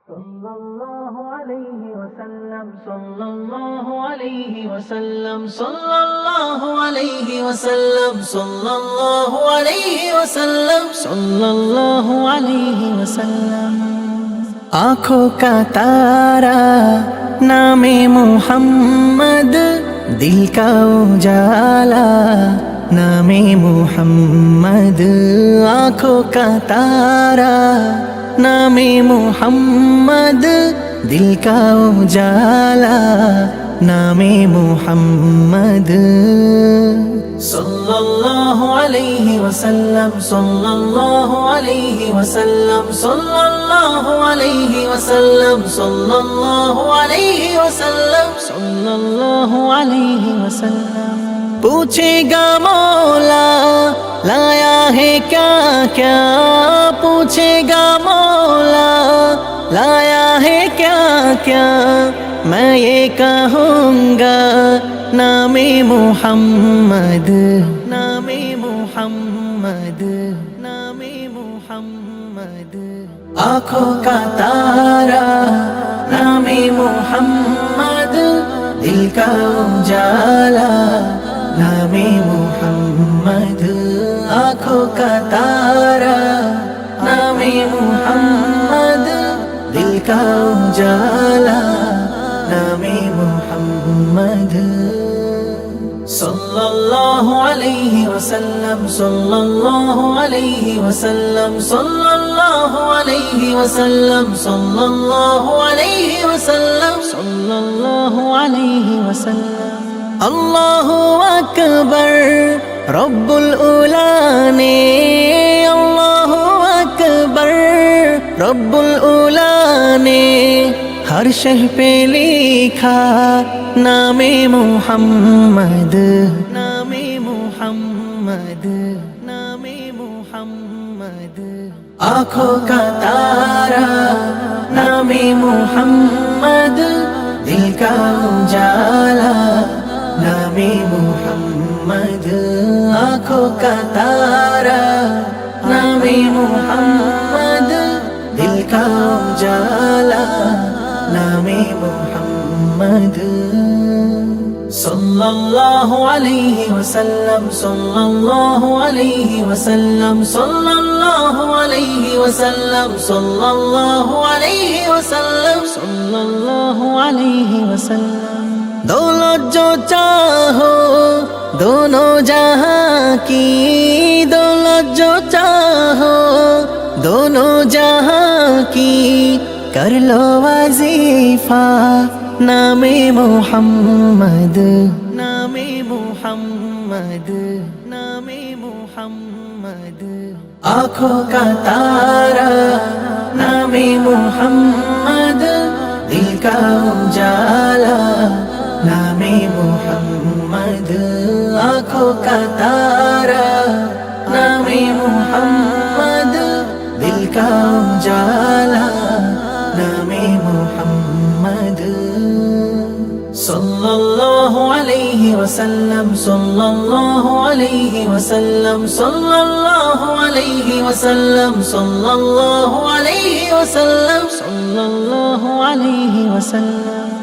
sallallahu alayhi wa sallam, sallallahu alayhi wa sallam, sallallahu alayhi wa sallam, sallallahu alayhi wa sallam, sallallahu alayhi wa sallam. आँखों का तारा नामे मोहम्मद, दिल का उजाला नामे मोहम्मद। आँखों का तारा नामे मोहम्मद, दिल का उजाला नामे मोहम्मद। सल्लल्लाहु अलैहि वसल्लम, सल्लल्लाहु अलैहि वसल्लम, सल्लल्लाहु अलैहि वसल्लम, सल्लल्लाहु अलैहि वसल्लम, सल्लल्लाहु अलैहि वसल्लम। पूछेगा मौला लाया है क्या क्या, पूछेगा मौला लाया है क्या क्या, मैं ये कहूँगा नामे मोहम्मद, नामे मोहम्मद, नामे मोहम्मद। आँखों का तारा नामे मोहम्मद, दिल का उजाला नामे मोहम्मद। आँखों का तारा नामे मोहम्मद, दिल का उजाला नामे मोहम्मद। सल्लल्लाहु अलैहि वसल्लम, सल्लल्लाहु अलैहि वसल्लम, सल्लल्लाहु अलैहि वसल्लम, सल्लल्लाहु अलैहि वसल्लम, सल्लल्लाहु अलैहि वसल्लम। अल्लाहु अकबर रब्बुल उला ने, अल्लाहु अकबर रब्बुल उला ने हर शह पे लिखा नामे मोहम्मद, नामे मोहम्मद, नामे मोहम्मद। आँखों का तारा नामे मोहम्मद, दिल का उजाला नामे मोहम्मद। आँखों का तारा नामे मोहम्मद, दिल का उजाला नामे मोहम्मद। सल्लल्लाहु अलैहि वसल्लम, सल्लल्लाहु अलैहि वसल्लम, सल्लल्लाहु अलैहि वसल्लम, सल्लल्लाहु अलैहि वसल्लम, सल्लल्लाहु अलैहि वसल्लम। दौलत जो चाहो दोनों जहां की, दौलत जो चाहो दोनों जहां की, कर लो वजीफा नामे मोहम्मद, नामे मोहम्मद, नामे मोहम्मद। आँखों का तारा नामे मोहम्मद, दिल का उजाला नामे मोहम्मद। आँखों का तारा नामे मोहम्मद, दिल का उजाला नामे मोहम्मद। सल्लल्लाहु अलैहि वसल्लम, सल्लल्लाहु अलैहि वसल्लम, सल्लल्लाहु अलैहि वसल्लम, सल्लल्लाहु अलैहि वसल्लम, सल्लल्लाहु अलैहि वसल्लम।